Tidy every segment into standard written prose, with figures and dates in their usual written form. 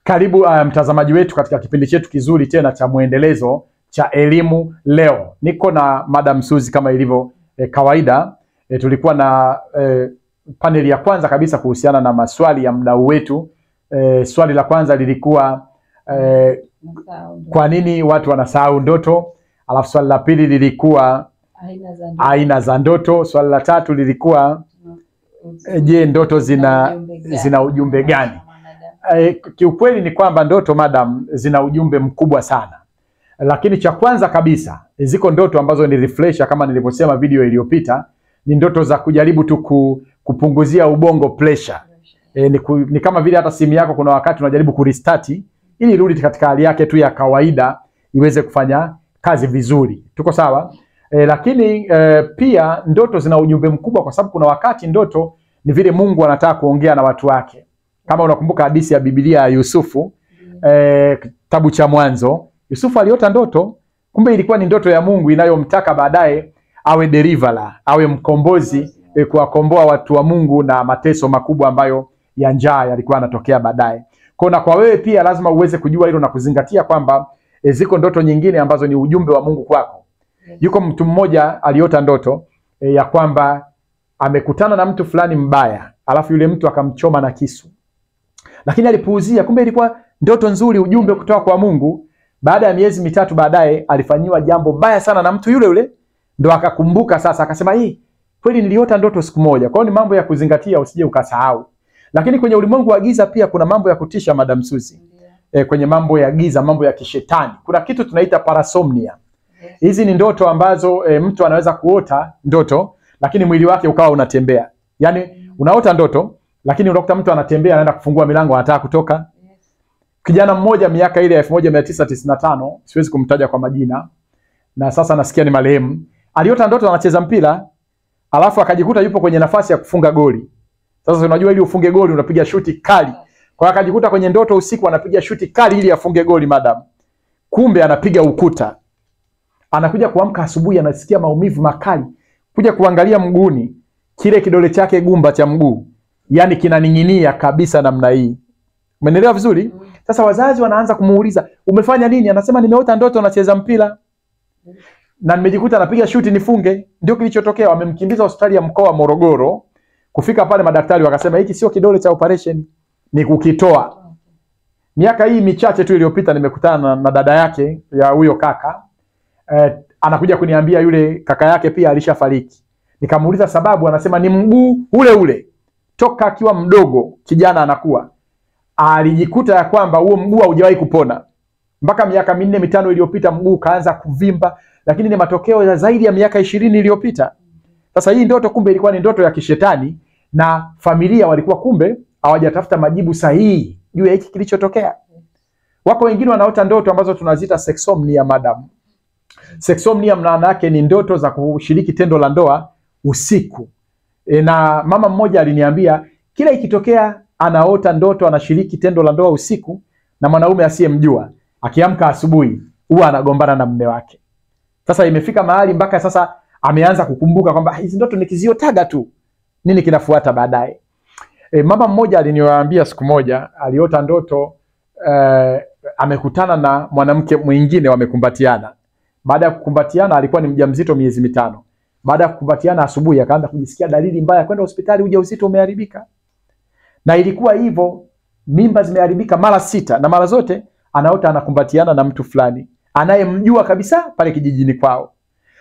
Karibu mtazamaji wetu katika kipindi chetu kizuri tena cha muendelezo cha elimu leo. Niko na Madam Suzy kama ilivyo kawaida. Tulikuwa na paneli ya kwanza kabisa kuhusiana na maswali ya mdau wetu. Swali la kwanza lilikuwa kwa nini watu wanasahau ndoto? Alafu swali la pili lilikuwa aina za ndoto. Swali la tatu lilikuwa je, ndoto zina ujumbe gani? Kiukweli ni kwamba ndoto, madam, zina ujumbe mkubwa sana. Lakini cha kwanza kabisa, ziko ndoto ambazo ni refresher kama nilivyosema video iliyopita, ni ndoto za kujaribu tu kupunguzia ubongo pressure. Ni kama vile hata simu yako kuna wakati unajaribu kurestart ili irudi katika hali yake tu ya kawaida iweze kufanya kazi vizuri. Tuko sawa? Lakini pia ndoto zina ujumbe mkubwa kwa sababu kuna wakati ndoto ni vile Mungu anataka kuongea na watu wake. Kama unakumbuka hadithi ya Biblia ya Yusufu, kitabu cha Mwanzo, Yusufu aliota ndoto, kumbe ilikuwa ni ndoto ya Mungu inayomtaka baadaye awe deliverer, awe mkombozi, kuwakomboa watu wa Mungu na mateso makubwa ambayo ya njaa yalikuwa yanatokea baadaye. Kwa wewe pia lazima uweze kujua hilo na kuzingatia kwamba ziko ndoto nyingine ambazo ni ujumbe wa Mungu kwako. Yuko mtu mmoja aliota ndoto ya kwamba amekutana na mtu fulani mbaya, alafu yule mtu akamchoma na kisu. Lakini alipuuzia, kumbe ilikuwa ndoto nzuri, ujumbe kutoka kwa Mungu. Baada ya miezi mitatu baadaye alifanyiwa jambo baya sana na mtu yule yule, ndo akakumbuka sasa, akasema kweli niliota ndoto siku moja. Kwa hiyo ni mambo ya kuzingatia, usije ukasahau. Lakini kwenye ulimwengu wa giza pia kuna mambo ya kutisha, Madam Suzy. Kwenye mambo ya giza, mambo ya kishetani, kuna kitu tunaita parasomnia. Hizi ni ndoto ambazo mtu anaweza kuota ndoto lakini mwili wake ukawa unatembea. Yaani unaota ndoto lakini unakuta mtu anatembea, anaenda kufungua milango, anataka kutoka. Kijana mmoja miaka ile 1995, siwezi kumtaja kwa majina, na sasa nasikia ni marehemu, aliota ndoto anacheza mpira, alafu akajikuta yupo kwenye nafasi ya kufunga goli. Sasa unajua ili ufunge goli unapiga shuti kali. Kwa hiyo akajikuta kwenye ndoto usiku anapiga shuti kali ili afunge goli, madam. Kumbe anapiga ukuta. Anakuja kuamka asubuhi anasikia maumivu makali. Kuja kuangalia mguuni, kile kidole chake gumba cha mguu, yani kinaning'inia kabisa namna hii. Umeelewa vizuri? Sasa wazazi wanaanza kumuuliza, umefanya nini? Anasema nimeota ndoto nacheza mpira na nimejikuta napiga shuti nifunge. Ndio kilichotokea. Wamemkimbiza hospitali ya mkoa wa Morogoro. Kufika pale madaktari wakasema hiki sio kidole cha operation, ni kukitoa. Miaka hii michache tu iliyopita nimekutana na dada yake ya huyo kaka. Anakuja kuniambia yule kaka yake pia alishafariki. Nikamuuliza sababu, anasema ni mguu ule ule. Toka akiwa mdogo kijana anakuwa alijikuta ya kwamba huo mguu haujawahi kupona. Mpaka miaka 4-5 iliyopita mguu kaanza kuvimba, lakini ni matokeo ya zaidi ya miaka 20 iliyopita. Sasa hii ndoto kumbe ilikuwa ni ndoto ya kishetani, na familia walikuwa kumbe hawajatafuta majibu sahihi juu ya hiki kilichotokea. Wako wengine wanaota ndoto ambazo tunaziita sexomnia, madam. Sexomnia maana yake ni ndoto za kushiriki tendo la ndoa usiku. Na mama mmoja aliniambia kila ikitokea anaota ndoto anashiriki tendo la ndoa usiku na mwanaume asiyemjua, akiamka asubuhi huwa anagombana na mume wake. Sasa imefika mahali mpaka sasa ameanza kukumbuka kwamba hizi ndoto nikiziotaga tu nini kinafuata baadaye. Mama mmoja aliniwaambia siku moja aliota ndoto amekutana na mwanamke mwingine, wamekumbatiana. Baada ya kukumbatiana alikuwa ni mjamzito miezi 5. Baada ya kukumbatiana asubuhi akaanza kujisikia dalili mbaya, kwenda hospitali, ujauzito umeharibika. Na ilikuwa hivyo, mimba zimeharibika mara 6 na mara zote anaota anakumbatiana na mtu fulani anayemjua kabisa pale kijijini kwao.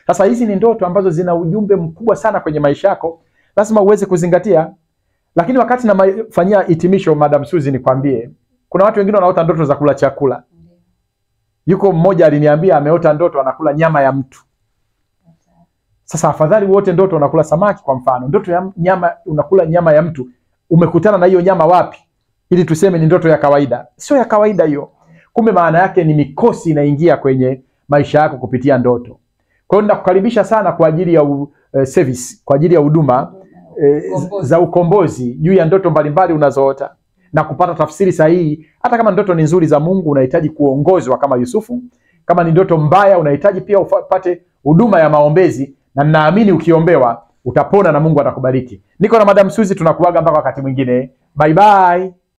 Sasa hizi ni ndoto ambazo zina ujumbe mkubwa sana kwenye maisha yako, lazima uweze kuzingatia. Lakini wakati nafanyia hitimisho, Madam Suzy, nikwambie kuna watu wengine wanaota ndoto za kula chakula. Yuko mmoja aliniambia ameota ndoto anakula nyama ya mtu. Sasa afadhali wote ndoto unakula samaki kwa mfano, ndoto ya nyama, unakula nyama ya mtu, umekutana na hiyo nyama wapi ili tuseme ni ndoto ya kawaida? Sio ya kawaida hiyo. Kumbe maana yake ni mikosi inaingia kwenye maisha yako kupitia ndoto. Kwa hiyo ninakukaribisha sana kwa ajili ya service, kwa ajili ya huduma za ukombozi juu ya ndoto mbalimbali unazoota na kupata tafsiri sahihi. Hata kama ndoto ni nzuri za Mungu, unahitaji kuongozwa kama Yusufu. Kama ni ndoto mbaya, unahitaji pia upate huduma ya maombezi, na ninaamini ukiombewa utapona na Mungu atakubariki. Niko na Madam Suzy, tunakuaga mpaka wakati mwingine. Bye bye.